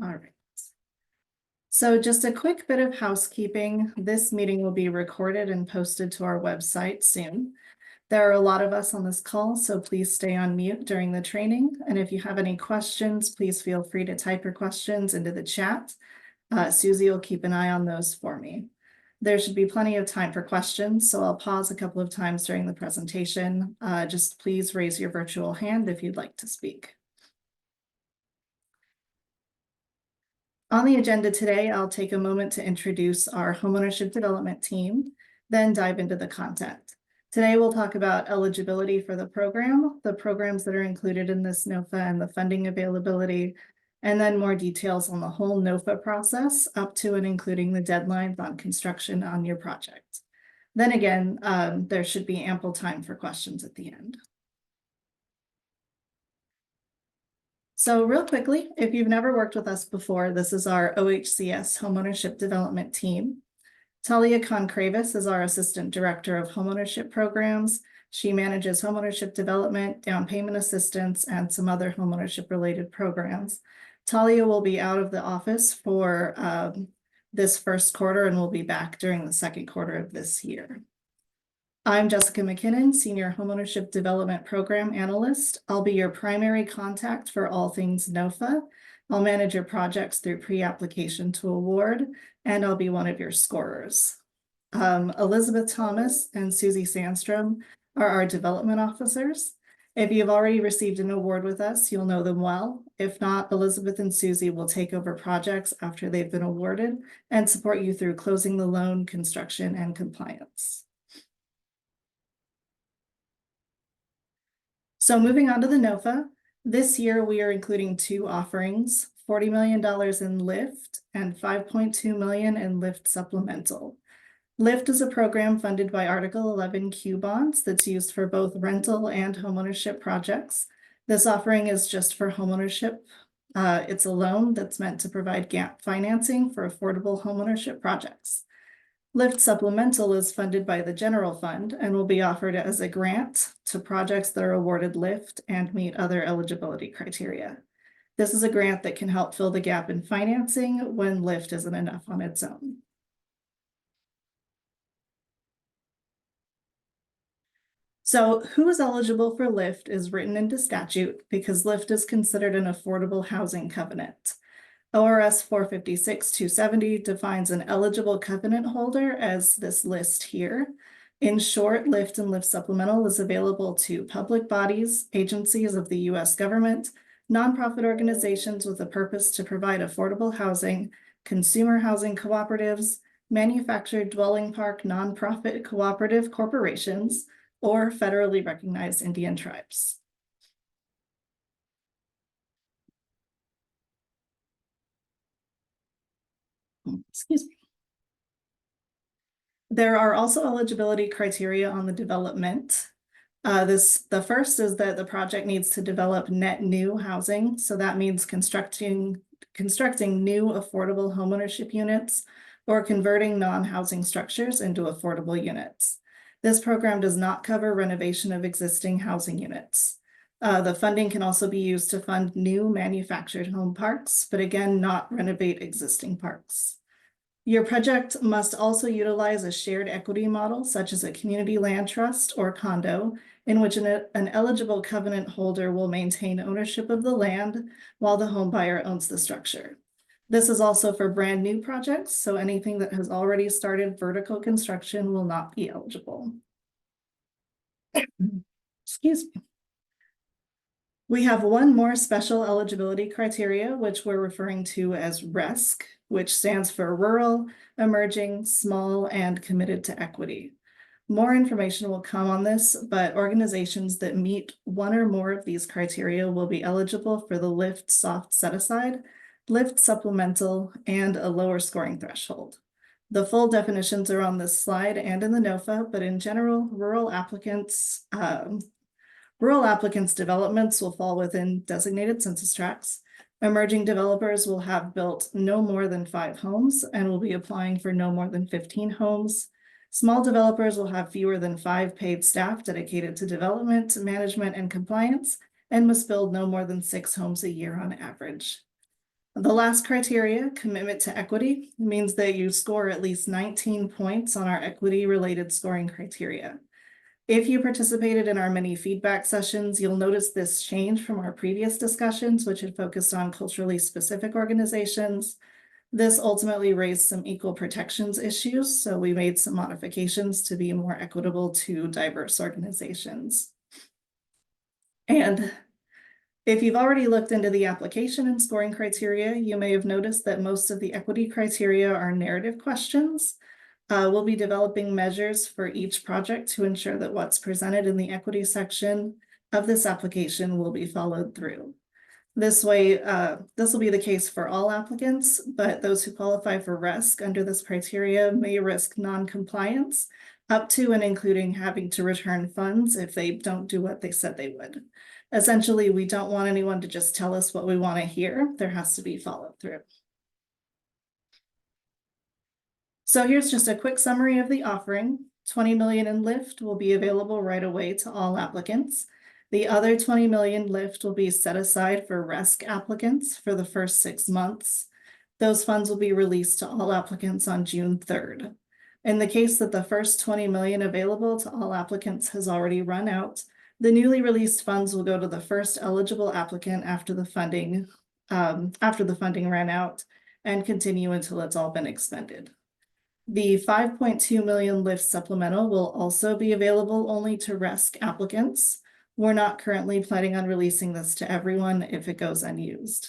All right. So just a quick bit of housekeeping. This meeting will be recorded and posted to our website soon. There are a lot of us on this call, so please stay on mute during the training. And if you have any questions, please feel free to type your questions into the chat. Susie will keep an eye on those for me. There should be plenty of time for questions, so I'll pause a couple of times during the presentation. Just please raise your virtual hand if you'd like to speak. On the agenda today, I'll take a moment to introduce our homeownership development team, then dive into the content. Today, we'll talk about eligibility for the program, the programs that are included in this NOFA and the funding availability, and then more details on the whole NOFA process up to and including the deadlines on construction on your project. Then again, there should be ample time for questions at the end. So real quickly, if you've never worked with us before, this is our OHCS Homeownership Development Team. Talia Concravis is our Assistant Director of Homeownership Programs. She manages homeownership development, down payment assistance, and some other homeownership related programs. Talia will be out of the office for this first quarter and will be back during the second quarter of this year. I'm Jessica McKinnon, Senior Homeownership Development Program Analyst. I'll be your primary contact for all things NOFA. I'll manage your projects through pre-application to award, and I'll be one of your scorers. Elizabeth Thomas and Susie Sandstrom are our development officers. If you've already received an award with us, you'll know them well. If not, Elizabeth and Susie will take over projects after they've been awarded and support you through closing the loan, construction, and compliance. So moving on to the NOFA, this year we are including two offerings, $40 million in LIFT and $5.2 million in LIFT supplemental. LIFT is a program funded by Article 11 Q bonds that's used for both rental and homeownership projects. This offering is just for homeownership. It's a loan that's meant to provide gap financing for affordable homeownership projects. LIFT Supplemental is funded by the General Fund and will be offered as a grant to projects that are awarded LIFT and meet other eligibility criteria. This is a grant that can help fill the gap in financing when LIFT isn't enough on its own. So who is eligible for LIFT is written into statute because LIFT is considered an affordable housing covenant. ORS 456-270 defines an eligible covenant holder as this list here. In short, LIFT and LIFT Supplemental is available to public bodies, agencies of the U.S. government, nonprofit organizations with a purpose to provide affordable housing, consumer housing cooperatives, manufactured dwelling park nonprofit cooperative corporations, or federally recognized Indian tribes. Excuse me. There are also eligibility criteria on the development. The first is that the project needs to develop net new housing. So that means constructing new affordable homeownership units or converting non-housing structures into affordable units. This program does not cover renovation of existing housing units. The funding can also be used to fund new manufactured home parks, but again, not renovate existing parks. Your project must also utilize a shared equity model, such as a community land trust or condo, in which an eligible covenant holder will maintain ownership of the land while the home buyer owns the structure. This is also for brand new projects, so anything that has already started vertical construction will not be eligible. Excuse me. We have one more special eligibility criteria, which we're referring to as RESC, which stands for Rural, Emerging, Small, and Committed to Equity. More information will come on this, but organizations that meet one or more of these criteria will be eligible for the LIFT Soft Set-Aside, LIFT Supplemental, and a lower scoring threshold. The full definitions are on this slide and in the NOFA, but in general, rural applicants' developments will fall within designated census tracts. Emerging developers will have built no more than 5 homes and will be applying for no more than 15 homes. Small developers will have fewer than 5 paid staff dedicated to development, management, and compliance, and must build no more than 6 homes a year on average. The last criteria, commitment to equity, means that you score at least 19 points on our equity-related scoring criteria. If you participated in our many feedback sessions, you'll notice this change from our previous discussions, which had focused on culturally specific organizations. This ultimately raised some equal protections issues, so we made some modifications to be more equitable to diverse organizations. And if you've already looked into the application and scoring criteria, you may have noticed that most of the equity criteria are narrative questions. We'll be developing measures for each project to ensure that what's presented in the equity section of this application will be followed through. This way, this will be the case for all applicants, but those who qualify for risk under this criteria may risk non-compliance, up to and including having to return funds if they don't do what they said they would. Essentially, we don't want anyone to just tell us what we want to hear. There has to be follow through. So here's just a quick summary of the offering. 20 million in lift will be available right away to all applicants. The other 20 million lift will be set aside for RESC applicants for the first 6 months. Those funds will be released to all applicants on June 3rd. In the case that the first 20 million available to all applicants has already run out, the newly released funds will go to the first eligible applicant after the funding ran out and continue until it's all been expended. The 5.2 million lift supplemental will also be available only to RESC applicants. We're not currently planning on releasing this to everyone if it goes unused.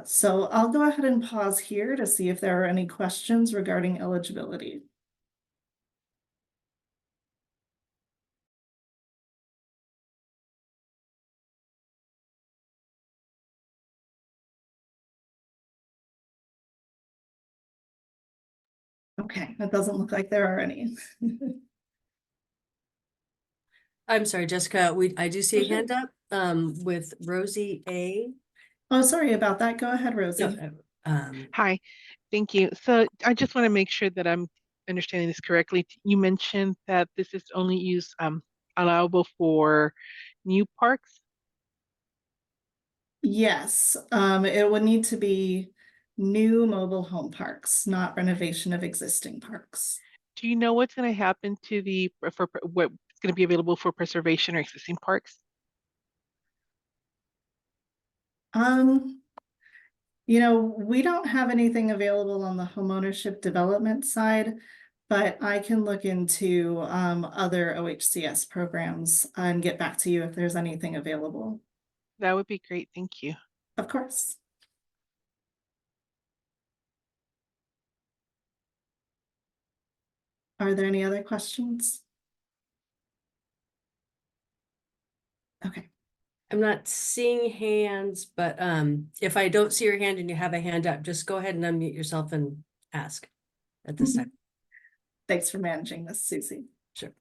So I'll go ahead and pause here to see if there are any questions regarding eligibility. Okay, it doesn't look like there are any. I'm sorry, Jessica, I do see a hand up with Rosie A. Oh, sorry about that. Go ahead, Rosie. Hi, thank you. So I just want to make sure that I'm understanding this correctly. You mentioned that this is only used allowable for new parks. Yes, it would need to be new mobile home parks, not renovation of existing parks. Do you know what's going to happen to what's going to be available for preservation or existing parks? You know, we don't have anything available on the homeownership development side, but I can look into other OHCS programs and get back to you if there's anything available. That would be great. Thank you. Of course. Are there any other questions? Okay. I'm not seeing hands, but if I don't see your hand and you have a hand up, just go ahead and unmute yourself and ask at this time. Thanks for managing this, Susie. Sure.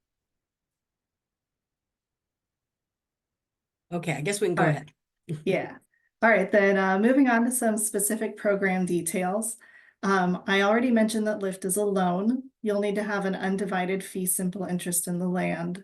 Okay, I guess we can go ahead. Yeah. All right, then moving on to some specific program details. I already mentioned that LIFT is a loan. You'll need to have an undivided fee simple interest in the land.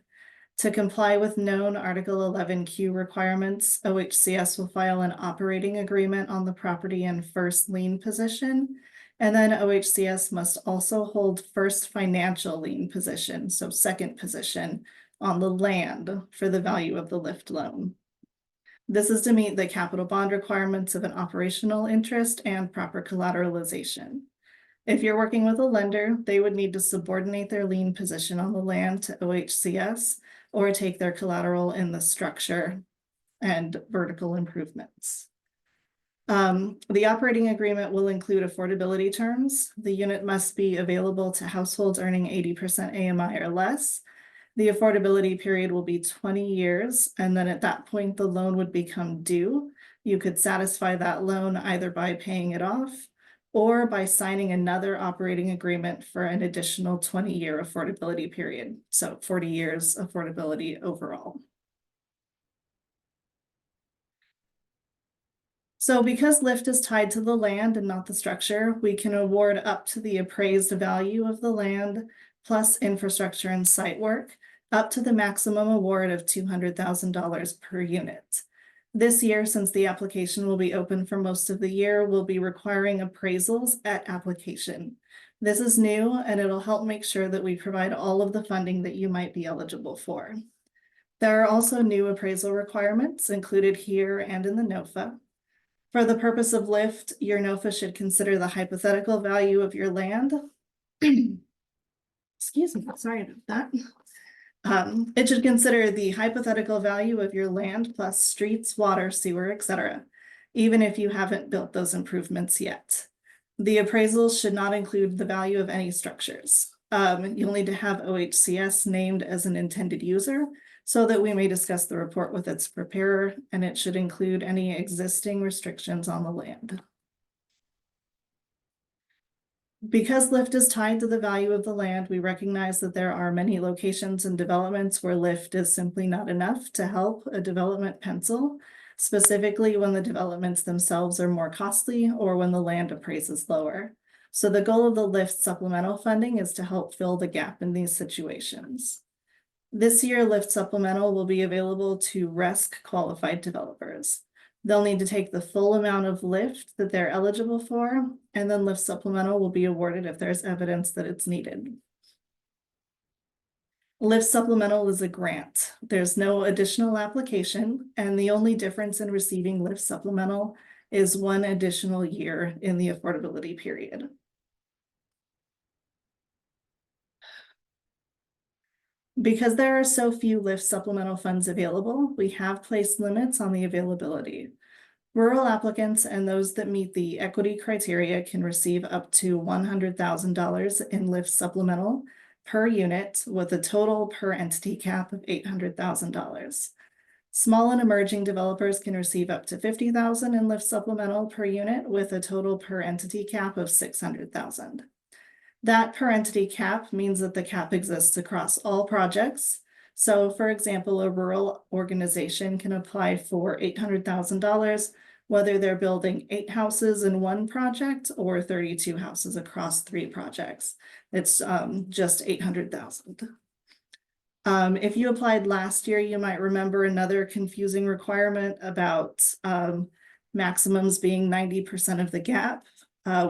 To comply with known Article 11Q requirements, OHCS will file an operating agreement on the property in first lien position. And then OHCS must also hold first financial lien position, so second position on the land for the value of the LIFT loan. This is to meet the capital bond requirements of an operational interest and proper collateralization. If you're working with a lender, they would need to subordinate their lien position on the land to OHCS or take their collateral in the structure and vertical improvements. The operating agreement will include affordability terms. The unit must be available to households earning 80% AMI or less. The affordability period will be 20 years, and then at that point, the loan would become due. You could satisfy that loan either by paying it off or by signing another operating agreement for an additional 20-year affordability period. So 40 years affordability overall. So because LIFT is tied to the land and not the structure, we can award up to the appraised value of the land plus infrastructure and site work up to the maximum award of $200,000 per unit. This year, since the application will be open for most of the year, we'll be requiring appraisals at application. This is new and it'll help make sure that we provide all of the funding that you might be eligible for. There are also new appraisal requirements included here and in the NOFA. For the purpose of LIFT, your NOFA should consider the hypothetical value of your land. Excuse me, sorry about that. It should consider the hypothetical value of your land plus streets, water, sewer, etc., even if you haven't built those improvements yet. The appraisals should not include the value of any structures. You'll need to have OHCS named as an intended user so that we may discuss the report with its preparer, and it should include any existing restrictions on the land. Because LIFT is tied to the value of the land, we recognize that there are many locations and developments where LIFT is simply not enough to help a development pencil, specifically when the developments themselves are more costly or when the land appraises lower. So the goal of the LIFT supplemental funding is to help fill the gap in these situations. This year, LIFT supplemental will be available to RESC qualified developers. They'll need to take the full amount of LIFT that they're eligible for, and then LIFT supplemental will be awarded if there's evidence that it's needed. LIFT supplemental is a grant. There's no additional application, and the only difference in receiving LIFT supplemental is 1 additional year in the affordability period. Because there are so few LIFT supplemental funds available, we have placed limits on the availability. Rural applicants and those that meet the equity criteria can receive up to $100,000 in LIFT supplemental per unit with a total per entity cap of $800,000. Small and emerging developers can receive up to $50,000 in LIFT supplemental per unit with a total per entity cap of $600,000. That per entity cap means that the cap exists across all projects. So for example, a rural organization can apply for $800,000, whether they're building 8 houses in one project or 32 houses across 3 projects. It's just $800,000. If you applied last year, you might remember another confusing requirement about maximums being 90% of the gap.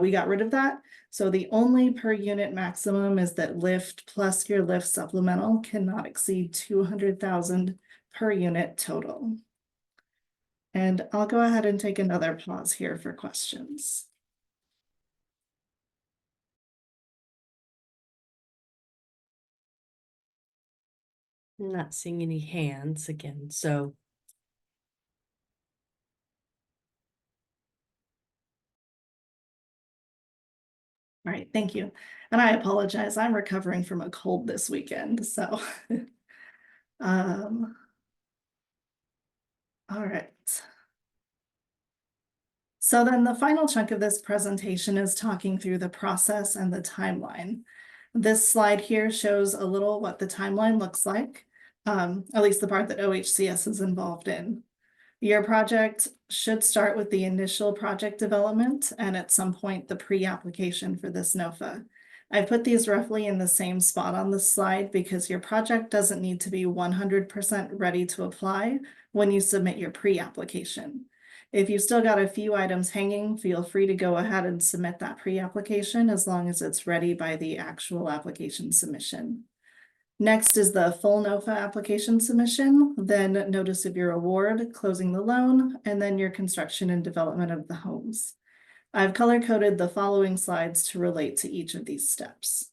We got rid of that. So the only per unit maximum is that LIFT plus your LIFT supplemental cannot exceed $200,000 per unit total. And I'll go ahead and take another pause here for questions. I'm not seeing any hands again, so. All right, thank you. And I apologize, I'm recovering from a cold this weekend, so. All right. So then the final chunk of this presentation is talking through the process and the timeline. This slide here shows a little what the timeline looks like, at least the part that OHCS is involved in. Your project should start with the initial project development and at some point the pre-application for this NOFA. I put these roughly in the same spot on this slide because your project doesn't need to be 100% ready to apply when you submit your pre-application. If you've still got a few items hanging, feel free to go ahead and submit that pre-application as long as it's ready by the actual application submission. Next is the full NOFA application submission, then notice of your award, closing the loan, and then your construction and development of the homes. I've color-coded the following slides to relate to each of these steps.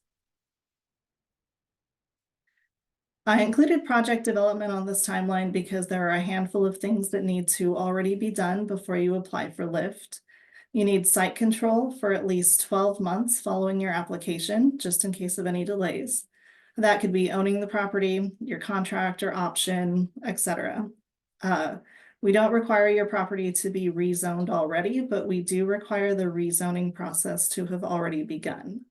I included project development on this timeline because there are a handful of things that need to already be done before you apply for LIFT. You need site control for at least 12 months following your application, just in case of any delays. That could be owning the property, your contract or option, etc. We don't require your property to be rezoned already, but we do require the rezoning process to have already begun.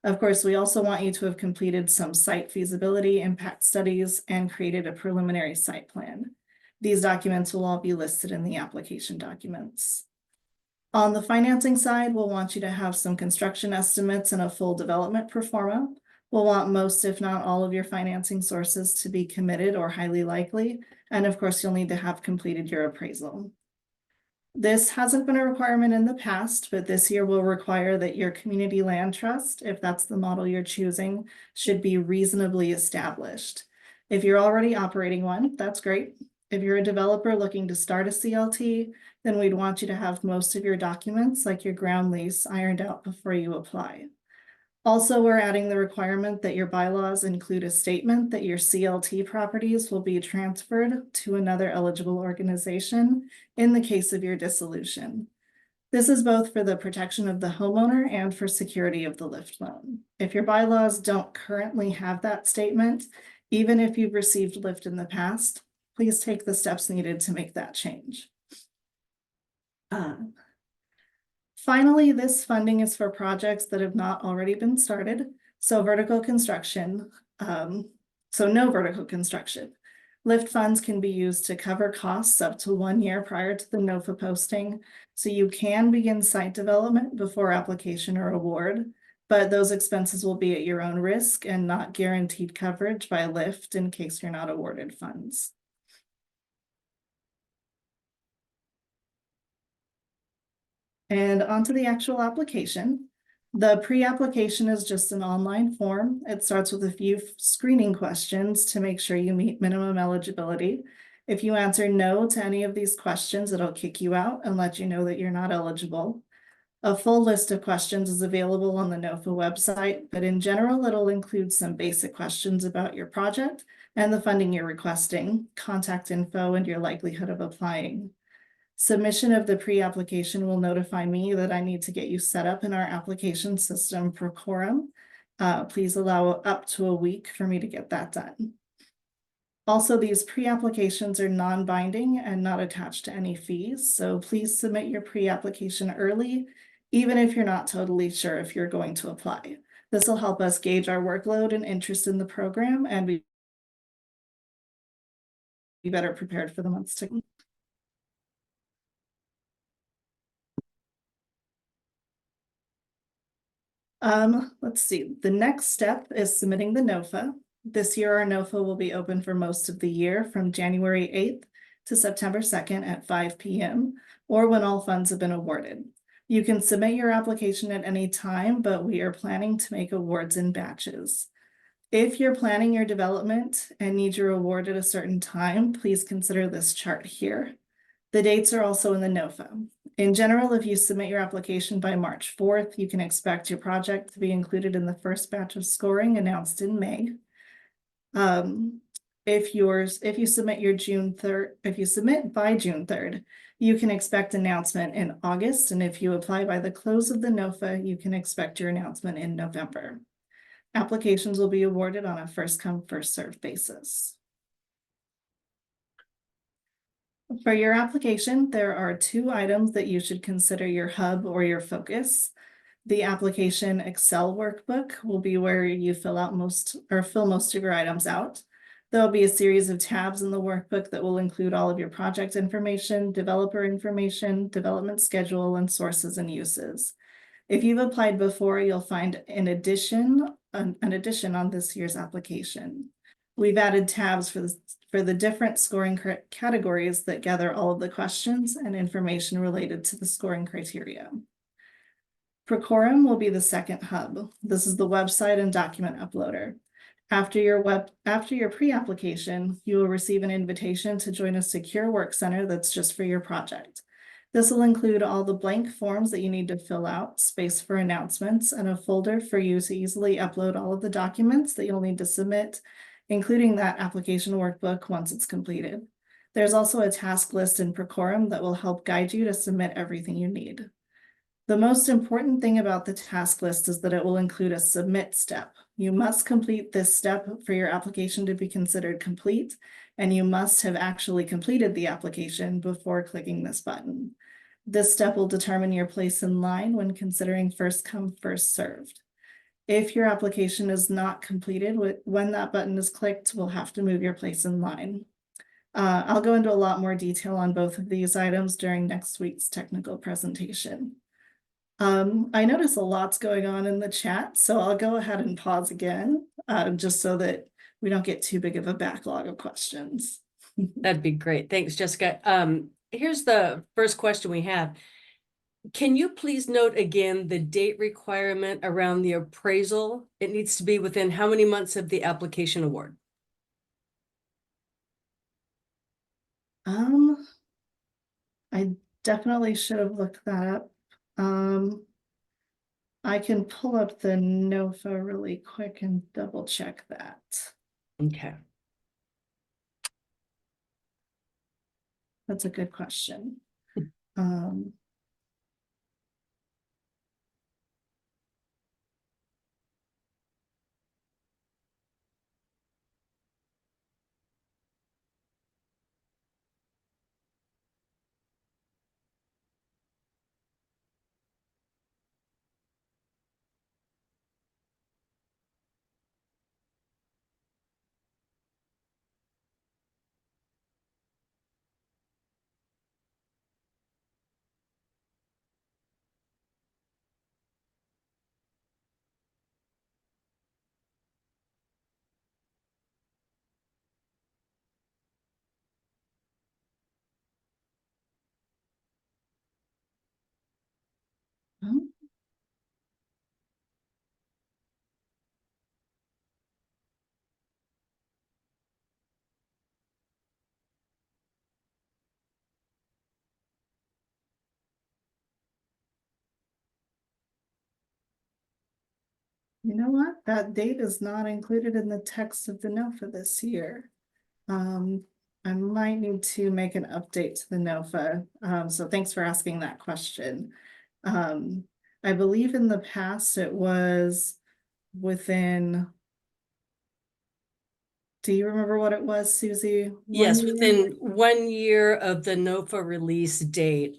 Of course, we also want you to have completed some site feasibility impact studies and created a preliminary site plan. These documents will all be listed in the application documents. On the financing side, we'll want you to have some construction estimates and a full development pro forma. We'll want most, if not all, of your financing sources to be committed or highly likely. And of course, you'll need to have completed your appraisal. This hasn't been a requirement in the past, but this year will require that your community land trust, if that's the model you're choosing, should be reasonably established. If you're already operating one, that's great. If you're a developer looking to start a CLT, then we'd want you to have most of your documents, like your ground lease, ironed out before you apply. Also, we're adding the requirement that your bylaws include a statement that your CLT properties will be transferred to another eligible organization in the case of your dissolution. This is both for the protection of the homeowner and for security of the lift loan. If your bylaws don't currently have that statement, even if you've received lift in the past, please take the steps needed to make that change. Finally, this funding is for projects that have not already been started. So vertical construction, so no vertical construction. Lift funds can be used to cover costs up to 1 year prior to the NOFA posting. So you can begin site development before application or award, but those expenses will be at your own risk and not guaranteed coverage by Lift in case you're not awarded funds. And onto the actual application. The pre-application is just an online form. It starts with a few screening questions to make sure you meet minimum eligibility. If you answer no to any of these questions, it'll kick you out and let you know that you're not eligible. A full list of questions is available on the NOFA website, but in general, it'll include some basic questions about your project and the funding you're requesting, contact info, and your likelihood of applying. Submission of the pre-application will notify me that I need to get you set up in our application system for quorum. Please allow up to a week for me to get that done. Also, these pre-applications are non-binding and not attached to any fees, so please submit your pre-application early, even if you're not totally sure if you're going to apply. This will help us gauge our workload and interest in the program and be better prepared for the months to come. Let's see. The next step is submitting the NOFA. This year, our NOFA will be open for most of the year from January 8th to September 2nd at 5 p.m. or when all funds have been awarded. You can submit your application at any time, but we are planning to make awards in batches. If you're planning your development and need your award at a certain time, please consider this chart here. The dates are also in the NOFA. In general, if you submit your application by March 4th, you can expect your project to be included in the first batch of scoring announced in May. If you submit by June 3rd, you can expect announcement in August. And if you apply by the close of the NOFA, you can expect your announcement in November. Applications will be awarded on a first come, first served basis. For your application, there are 2 items that you should consider your hub or your focus. The application Excel workbook will be where you fill most of your items out. There'll be a series of tabs in the workbook that will include all of your project information, developer information, development schedule, and sources and uses. If you've applied before, you'll find an addition on this year's application. We've added tabs for the different scoring categories that gather all of the questions and information related to the scoring criteria. Procorum will be the second hub. This is the website and document uploader. After your pre-application, you will receive an invitation to join a secure work center that's just for your project. This will include all the blank forms that you need to fill out, space for announcements, and a folder for you to easily upload all of the documents that you'll need to submit, including that application workbook once it's completed. There's also a task list in Procorum that will help guide you to submit everything you need. The most important thing about the task list is that it will include a submit step. You must complete this step for your application to be considered complete, and you must have actually completed the application before clicking this button. This step will determine your place in line when considering first come, first served. If your application is not completed when that button is clicked, we'll have to move your place in line. I'll go into a lot more detail on both of these items during next week's technical presentation. I notice a lot's going on in the chat, so I'll go ahead and pause again, just so that we don't get too big of a backlog of questions. That'd be great. Thanks, Jessica. Here's the first question we have. Can you please note again the date requirement around the appraisal? It needs to be within how many months of the application award? I definitely should have looked that up. I can pull up the NOFA really quick and double check that. Okay. That's a good question. Um, oh, you know what? That date is not included in the text of the NOFA this year. I might need to make an update to the NOFA. So thanks for asking that question. I believe in the past it was within. Do you remember what it was, Susie? Yes, 1 year? within 1 year of the NOFA release date.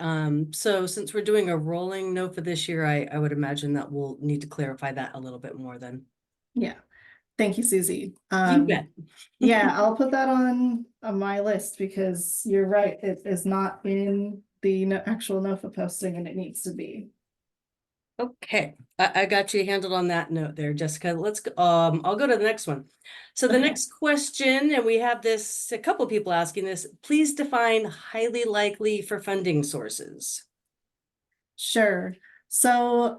So since we're doing a rolling NOFA this year, I would imagine that we'll need to clarify that a little bit more then. Yeah. Thank you, Susie. You bet. Yeah, I'll put that on my list because you're right. It is not in the actual NOFA posting and it needs to be. Okay, I got you handled on that note there, Jessica. Let's go. I'll go to the next one. So the Okay. next question, and we have this, a couple people asking this, please define highly likely for funding sources. Sure. So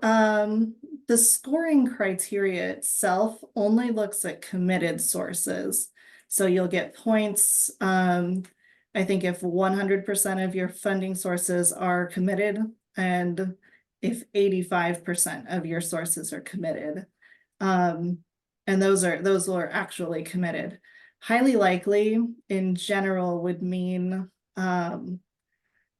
the scoring criteria itself only looks at committed sources. So you'll get points. I think if 100% of your funding sources are committed and if 85% of your sources are committed. And those are actually committed. Highly likely in general would mean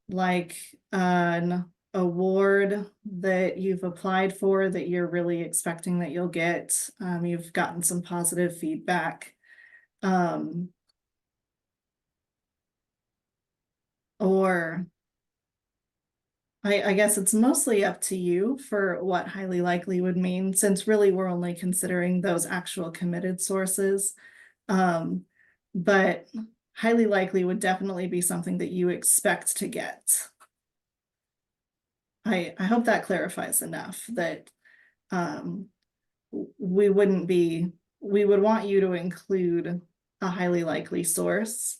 like an award that you've applied for that you're really expecting that you'll get. You've gotten some positive feedback. Or I guess it's mostly up to you for what highly likely would mean, since really we're only considering those actual committed sources. But highly likely would definitely be something that you expect to get. I hope that clarifies enough that we would want you to include a highly likely source,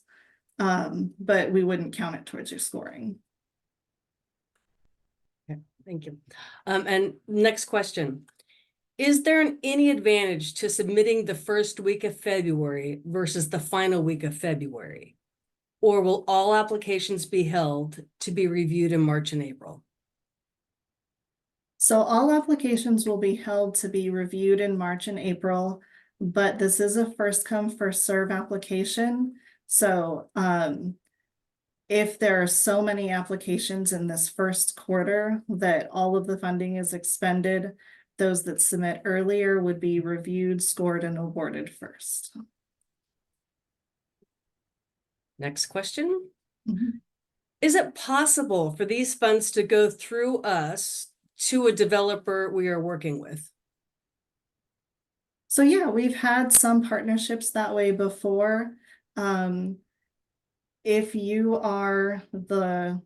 but we wouldn't count it towards your scoring. Okay, thank you. And next question. Is there any advantage to submitting the first week of February versus the final week of February? Or will all applications be held to be reviewed in March and April? So all applications will be held to be reviewed in March and April, but this is a first come, first serve application. So if there are so many applications in this first quarter that all of the funding is expended, those that submit earlier would be reviewed, scored, and awarded first. Next question. Mm-hmm. Is it possible for these funds to go through us to a developer we are working with? So yeah, we've had some partnerships that way before. If you are the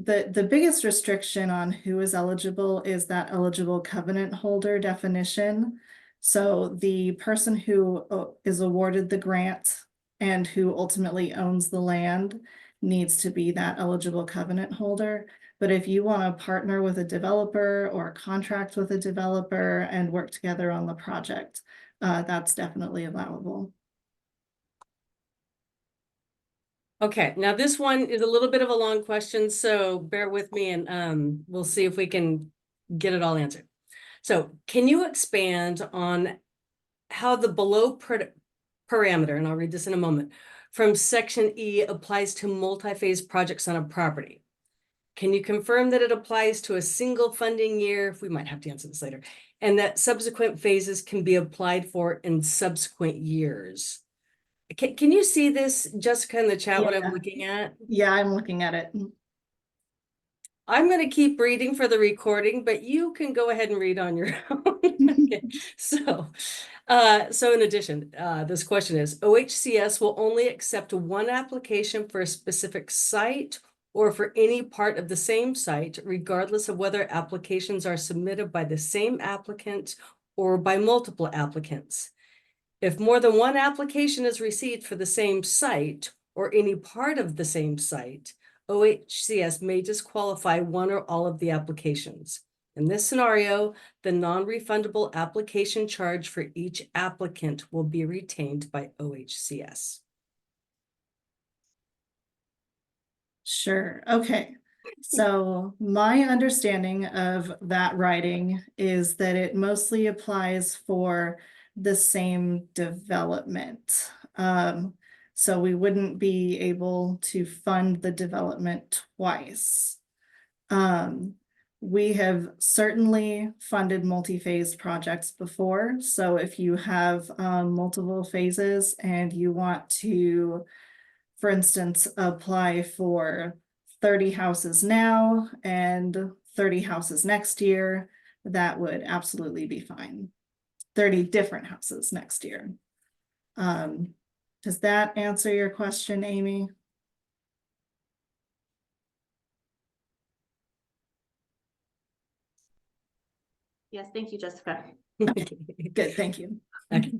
the biggest restriction on who is eligible is that eligible covenant holder definition. So the person who is awarded the grant and who ultimately owns the land needs to be that eligible covenant holder. But if you want to partner with a developer or contract with a developer and work together on the project, that's definitely allowable. Okay, now this one is a little bit of a long question, so bear with me and we'll see if we can get it all answered. So can you expand on how the below parameter, and I'll read this in a moment, from section E applies to multi-phase projects on a property? Can you confirm that it applies to a single funding year? We might have to answer this later. And that subsequent phases can be applied for in subsequent years. Can you see this, Jessica, in the chat, what I'm looking at? Yeah, I'm looking at it. I'm going to keep reading for the recording, but you can go ahead and read on your own. Okay. So in addition, this question is, OHCS will only accept one application for a specific site or for any part of the same site, regardless of whether applications are submitted by the same applicant or by multiple applicants. If more than one application is received for the same site or any part of the same site, OHCS may disqualify one or all of the applications. In this scenario, the non-refundable application charge for each applicant will be retained by OHCS. Sure. Okay. So my understanding of that writing is that it mostly applies for the same development. So we wouldn't be able to fund the development twice. We have certainly funded multi-phase projects before. So if you have multiple phases and you want to, for instance, apply for 30 houses now and 30 houses next year, that would absolutely be fine. 30 different houses next year. Does that answer your question, Amy? Yes, thank you, Jessica. Good, thank you. Okay.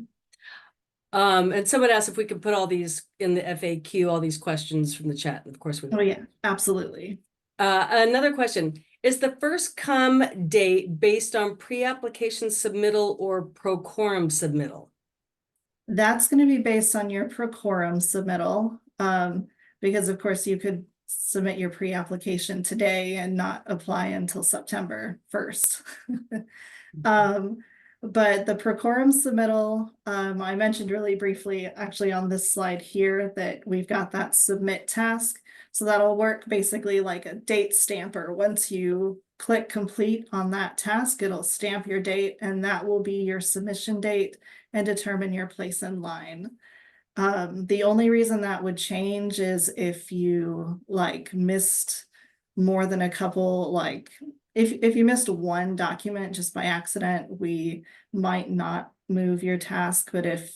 And someone asked if we could put all these in the FAQ, all these questions from the chat. Of course we will. Oh yeah, absolutely. Another question. Is the first come date based on pre-application submittal or pro quorum submittal? That's going to be based on your pro quorum submittal, because of course you could submit your pre-application today and not apply until September 1st. But the pro quorum submittal, I mentioned really briefly actually on this slide here that we've got that submit task. So that'll work basically like a date stamper. Once you click complete on that task, it'll stamp your date and that will be your submission date and determine your place in line. The only reason that would change is if you like missed more than a couple, like if you missed one document just by accident, we might not move your task, but if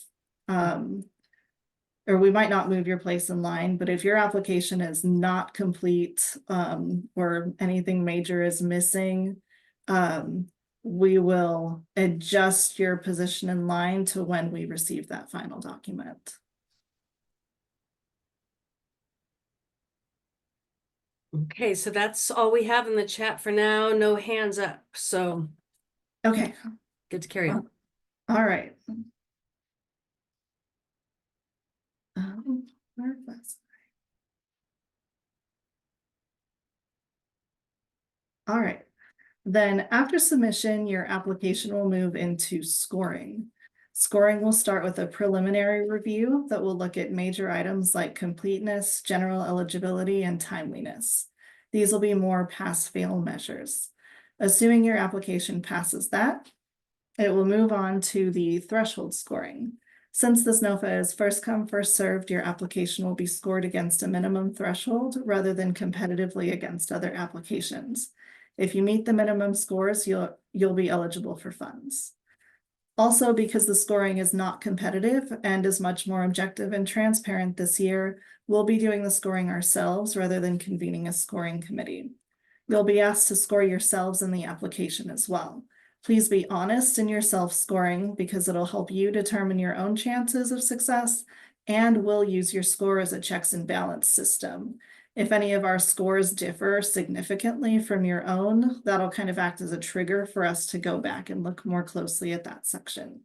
or we might not move your place in line, but if your application is not complete or anything major is missing, we will adjust your position in line to when we receive that final document. Okay, so that's all we have in the chat for now. No hands up. So Okay. good to carry on. All right. Where was I? All right. Then after submission, your application will move into scoring. Scoring will start with a preliminary review that will look at major items like completeness, general eligibility, and timeliness. These will be more pass-fail measures. Assuming your application passes that, it will move on to the threshold scoring. Since this NOFA is first come, first served, your application will be scored against a minimum threshold rather than competitively against other applications. If you meet the minimum scores, you'll be eligible for funds. Also, because the scoring is not competitive and is much more objective and transparent this year, we'll be doing the scoring ourselves rather than convening a scoring committee. You'll be asked to score yourselves in the application as well. Please be honest in your self-scoring because it'll help you determine your own chances of success, and we'll use your score as a checks and balance system. If any of our scores differ significantly from your own, that'll kind of act as a trigger for us to go back and look more closely at that section.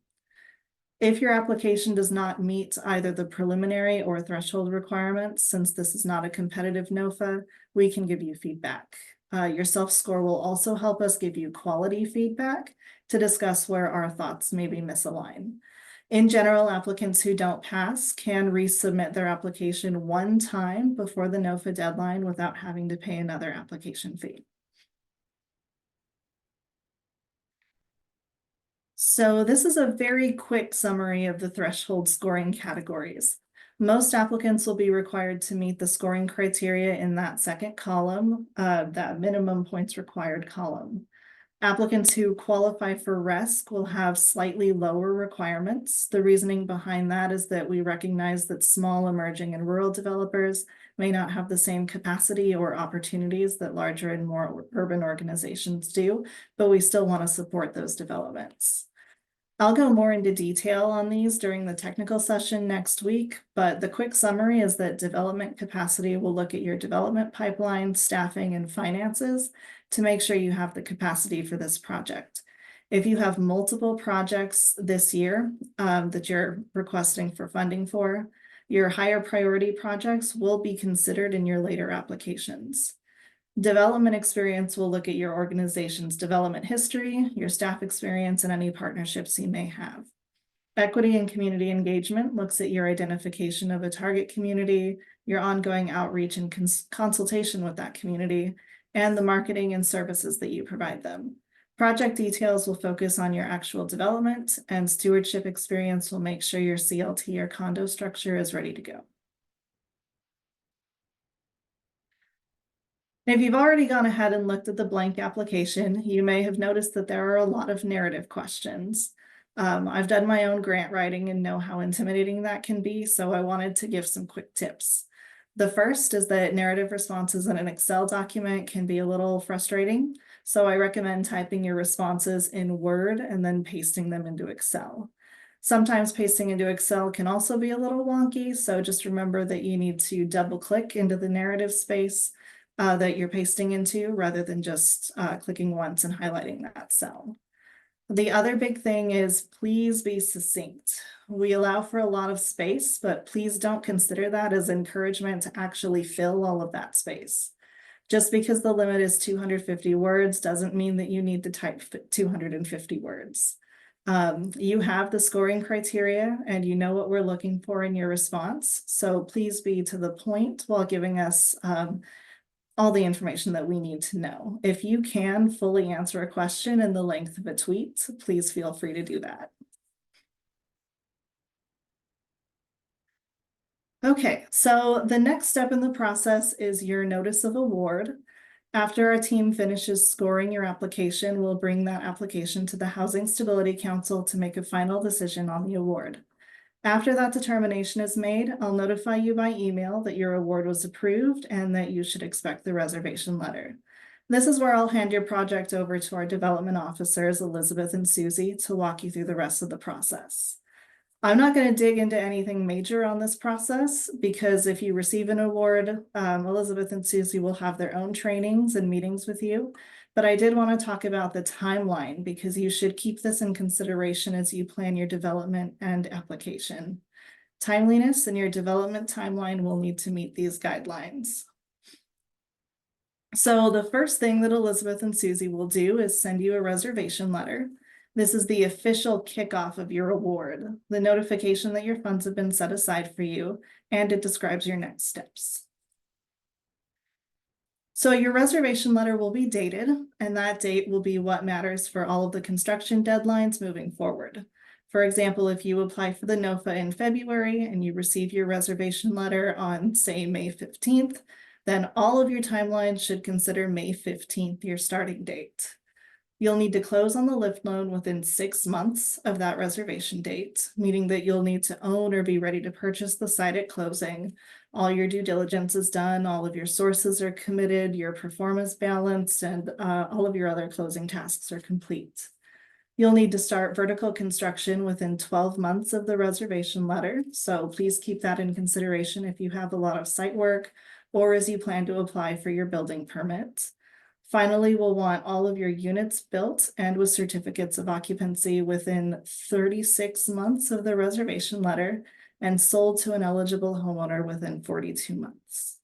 If your application does not meet either the preliminary or threshold requirements, since this is not a competitive NOFA, we can give you feedback. Your self-score will also help us give you quality feedback to discuss where our thoughts may be misaligned. In general, applicants who don't pass can resubmit their application one time before the NOFA deadline without having to pay another application fee. So this is a very quick summary of the threshold scoring categories. Most applicants will be required to meet the scoring criteria in that second column, that minimum points required column. Applicants who qualify for RESC will have slightly lower requirements. The reasoning behind that is that we recognize that small, emerging, and rural developers may not have the same capacity or opportunities that larger and more urban organizations do, but we still want to support those developments. I'll go more into detail on these during the technical session next week, but the quick summary is that development capacity will look at your development pipeline, staffing, and finances to make sure you have the capacity for this project. If you have multiple projects this year that you're requesting for funding for, your higher priority projects will be considered in your later applications. Development experience will look at your organization's development history, your staff experience, and any partnerships you may have. Equity and community engagement looks at your identification of a target community, your ongoing outreach and consultation with that community, and the marketing and services that you provide them. Project details will focus on your actual development, and stewardship experience will make sure your CLT or condo structure is ready to go. If you've already gone ahead and looked at the blank application, you may have noticed that there are a lot of narrative questions. I've done my own grant writing and know how intimidating that can be, so I wanted to give some quick tips. The first is that narrative responses in an Excel document can be a little frustrating, so I recommend typing your responses in Word and then pasting them into Excel. Sometimes pasting into Excel can also be a little wonky, so just remember that you need to double-click into the narrative space that you're pasting into rather than just clicking once and highlighting that cell. The other big thing is please be succinct. We allow for a lot of space, but please don't consider that as encouragement to actually fill all of that space. Just because the limit is 250 words doesn't mean that you need to type 250 words. You have the scoring criteria and you know what we're looking for in your response. So please be to the point while giving us all the information that we need to know. If you can fully answer a question in the length of a tweet, please feel free to do that. Okay, so the next step in the process is your notice of award. After our team finishes scoring your application, we'll bring that application to the Housing Stability Council to make a final decision on the award. After that determination is made, I'll notify you by email that your award was approved and that you should expect the reservation letter. This is where I'll hand your project over to our development officers, Elizabeth and Susie, to walk you through the rest of the process. I'm not going to dig into anything major on this process because if you receive an award, Elizabeth and Susie will have their own trainings and meetings with you. But I did want to talk about the timeline because you should keep this in consideration as you plan your development and application. Timeliness and your development timeline will need to meet these guidelines. So the first thing that Elizabeth and Susie will do is send you a reservation letter. This is the official kickoff of your award, the notification that your funds have been set aside for you, and it describes your next steps. So your reservation letter will be dated, and that date will be what matters for all of the construction deadlines moving forward. For example, if you apply for the NOFA in February and you receive your reservation letter on, say, May 15th, then all of your timelines should consider May 15th your starting date. You'll need to close on the lift loan within 6 months of that reservation date, meaning that you'll need to own or be ready to purchase the site at closing. All your due diligence is done, all of your sources are committed, your performance balanced, and all of your other closing tasks are complete. You'll need to start vertical construction within 12 months of the reservation letter, so please keep that in consideration if you have a lot of site work or as you plan to apply for your building permit. Finally, we'll want all of your units built and with certificates of occupancy within 36 months of the reservation letter and sold to an eligible homeowner within 42 months.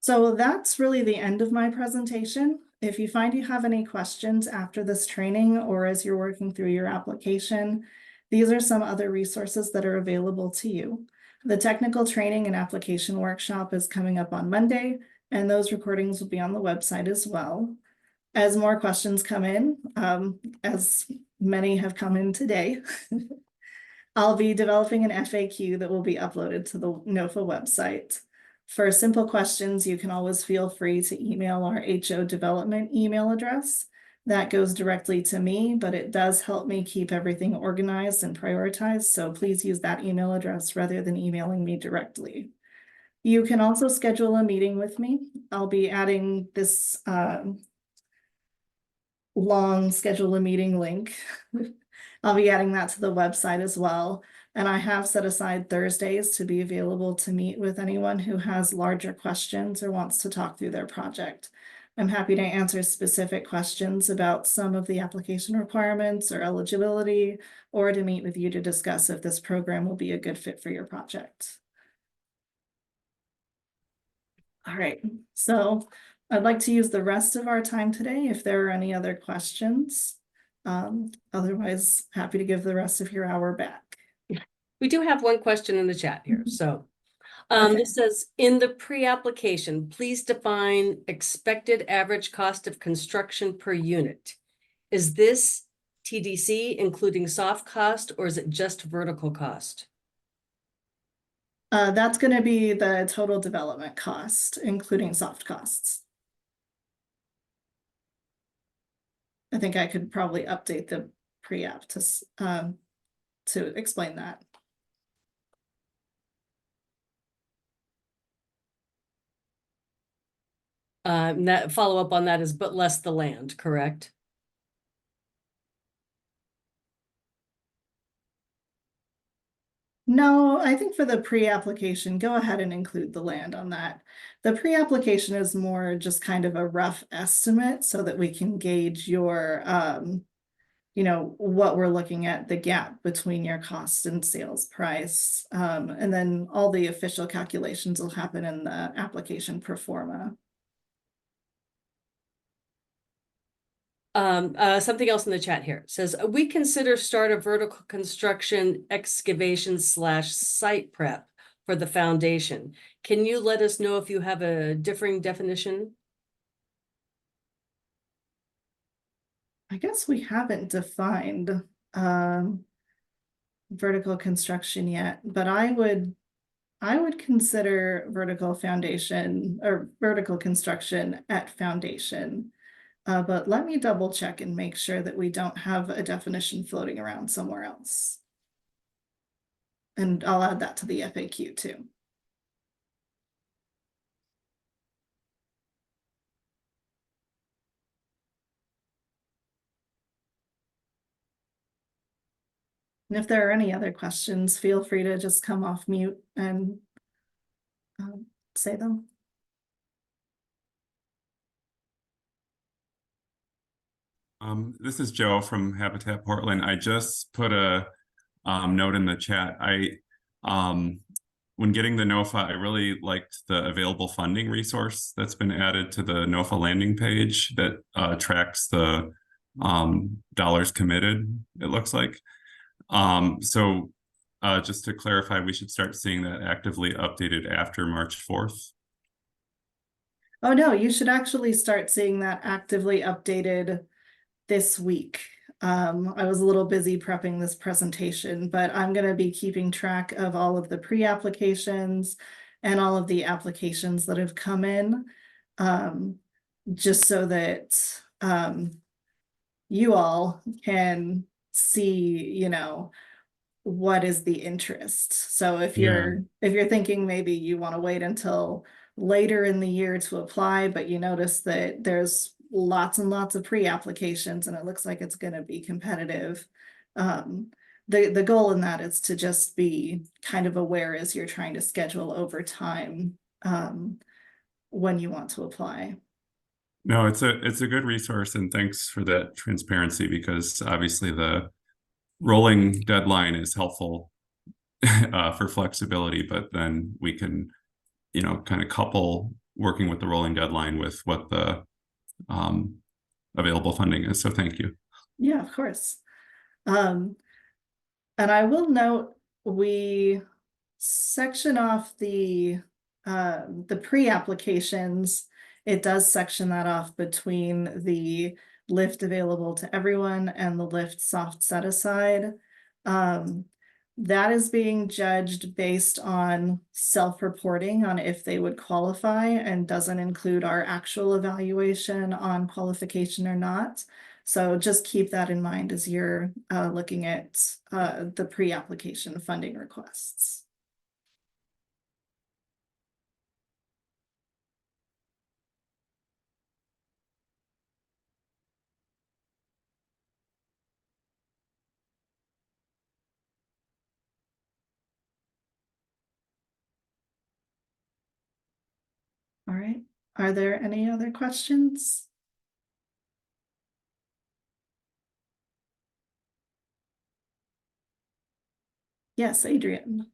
So that's really the end of my presentation. If you find you have any questions after this training or as you're working through your application, these are some other resources that are available to you. The technical training and application workshop is coming up on Monday, and those recordings will be on the website as well. As more questions come in, as many have come in today, I'll be developing an FAQ that will be uploaded to the NOFA website. For simple questions, you can always feel free to email our HO development email address. That goes directly to me, but it does help me keep everything organized and prioritized. So please use that email address rather than emailing me directly. You can also schedule a meeting with me. I'll be adding this long schedule a meeting link. I'll be adding that to the website as well. And I have set aside Thursdays to be available to meet with anyone who has larger questions or wants to talk through their project. I'm happy to answer specific questions about some of the application requirements or eligibility, or to meet with you to discuss if this program will be a good fit for your project. All right, so I'd like to use the rest of our time today if there are any other questions. Otherwise, happy to give the rest of your hour back. We do have one question in the chat here. So Okay. this says, in the pre-application, please define expected average cost of construction per unit. Is this TDC including soft cost, or is it just vertical cost? That's going to be the total development cost, including soft costs. I think I could probably update the pre-app to explain that. That follow-up on that is but less the land, correct? No, I think for the pre-application, go ahead and include the land on that. The pre-application is more just kind of a rough estimate so that we can gauge your, you know, what we're looking at, the gap between your cost and sales price. And then all the official calculations will happen in the application pro forma. Something else in the chat here says, we consider start of vertical construction excavation / site prep for the foundation. Can you let us know if you have a differing definition? I guess we haven't defined vertical construction yet, but I would consider vertical foundation or vertical construction at foundation. But let me double check and make sure that we don't have a definition floating around somewhere else. And I'll add that to the FAQ too. And if there are any other questions, feel free to just come off mute and say them. This is Joe from Habitat Portland. I just put a note in the chat. When getting the NOFA, I really liked the available funding resource that's been added to the NOFA landing page that tracks the dollars committed, it looks like. So just to clarify, we should start seeing that actively updated after March 4th. Oh no, you should actually start seeing that actively updated this week. I was a little busy prepping this presentation, but I'm going to be keeping track of all of the pre-applications and all of the applications that have come in. just so that you all can see, you know, what is the interest. So if you're thinking maybe you want to wait until later in the year to apply, but you notice that there's lots and lots of pre-applications and it looks like it's going to be competitive. The goal in that is to just be kind of aware as you're trying to schedule over time when you want to apply. No, it's a good resource, and thanks for that transparency, because obviously the rolling deadline is helpful for flexibility, but then we can, you know, kind of couple working with the rolling deadline with what the available funding is. So thank you. Yeah, of course. And I will note we section off the pre-applications. It does section that off between the lift available to everyone and the lift soft set aside. That is being judged based on self-reporting on if they would qualify and doesn't include our actual evaluation on qualification or not. So just keep that in mind as you're looking at the pre-application funding requests. All right. Are there any other questions? Yes, Adrian.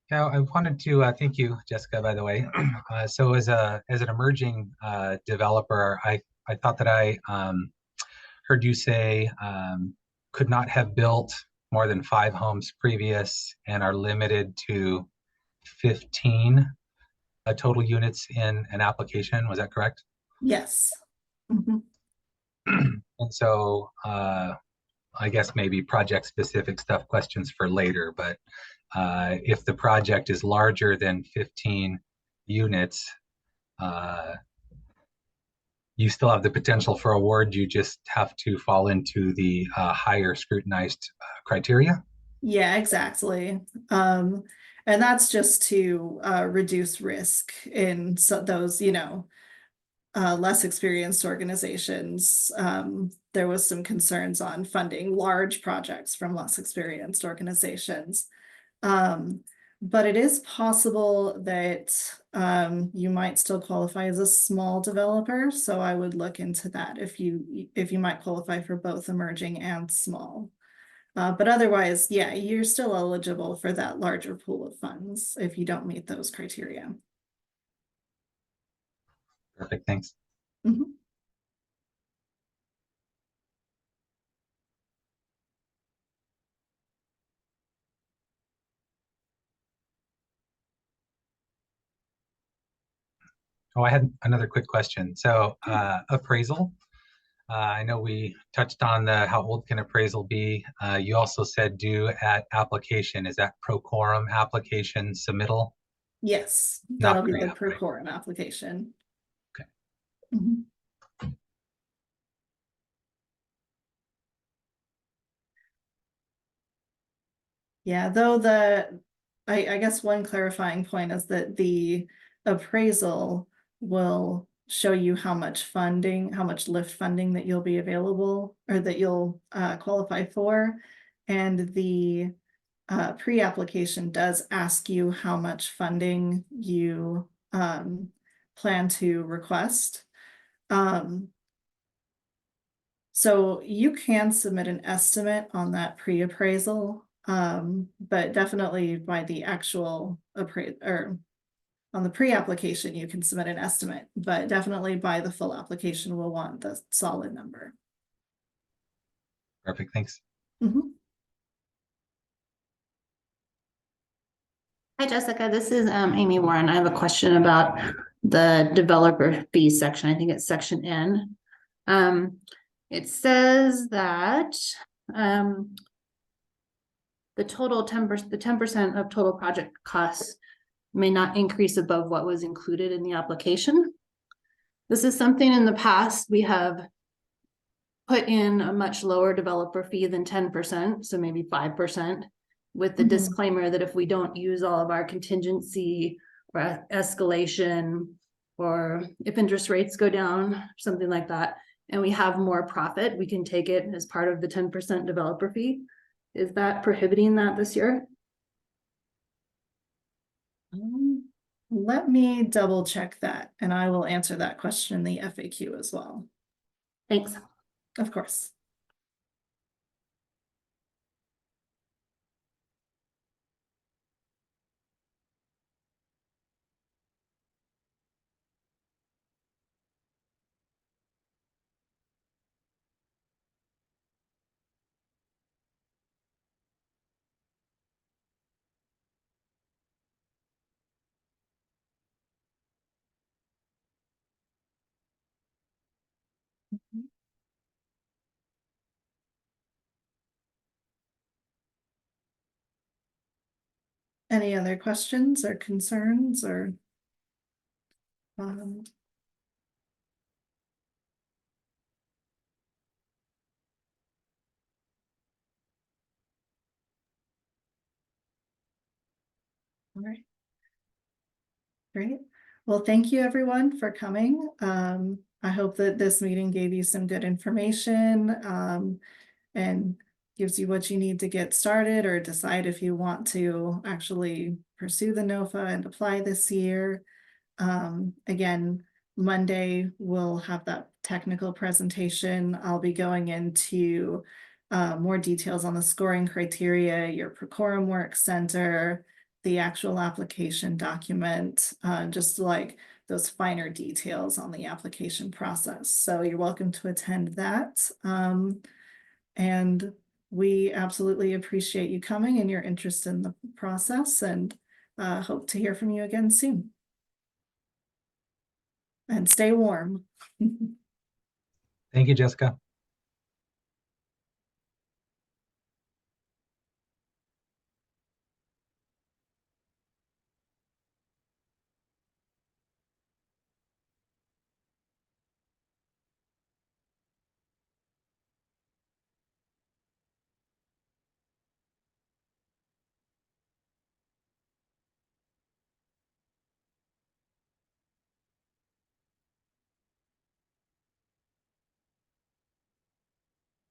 Yeah, I wanted to thank you, Jessica, by the way. So as an emerging developer, I thought that I heard you say could not have built more than 5 homes previous and are limited to 15 total units in an application. Was that correct? Yes. Mm-hmm. And so I guess maybe project specific stuff questions for later, but if the project is larger than 15 units, you still have the potential for award. You just have to fall into the higher scrutinized criteria. Yeah, exactly. And that's just to reduce risk in those, you know, less experienced organizations. There was some concerns on funding large projects from less experienced organizations. But it is possible that you might still qualify as a small developer. So I would look into that if you might qualify for both emerging and small. But otherwise, yeah, you're still eligible for that larger pool of funds if you don't meet those criteria. Perfect, thanks. Mm-hmm. Oh, I had another quick question. So appraisal, I know we touched on the how old can appraisal be. You also said due at application. Is that pro quorum application submittal? Yes, Not that'll be the pre-app, pro right? quorum application. Okay. Mm-hmm. Yeah, though I guess one clarifying point is that the appraisal will show you how much funding, how much lift funding that you'll be available or that you'll qualify for. And the pre-application does ask you how much funding you plan to request. So you can submit an estimate on that pre-appraisal, but definitely by the actual or on the pre-application, you can submit an estimate, but definitely by the full application, we'll want the solid number. Perfect, thanks. Mm-hmm. Hi, Jessica. This is Amy Warren. I have a question about the developer fee section. I think it's section N. It says that the total 10% of total project costs may not increase above what was included in the application. This is something in the past we have put in a much lower developer fee than 10%, so maybe 5%, with the Mhm. disclaimer that if we don't use all of our contingency or escalation, or if interest rates go down, something like that, and we have more profit, we can take it as part of the 10% developer fee. Is that prohibiting that this year? Let me double check that, and I will answer that question in the FAQ as well. Thanks. Of course. Any other questions or concerns or? um, All right. Great. Well, thank you everyone for coming. I hope that this meeting gave you some good information and gives you what you need to get started or decide if you want to actually pursue the NOFA and apply this year. Again, Monday we'll have that technical presentation. I'll be going into more details on the scoring criteria, your Procorum Work Center, the actual application document, just like those finer details on the application process. So you're welcome to attend that. And we absolutely appreciate you coming and your interest in the process, and hope to hear from you again soon. And stay warm. Thank you, Jessica.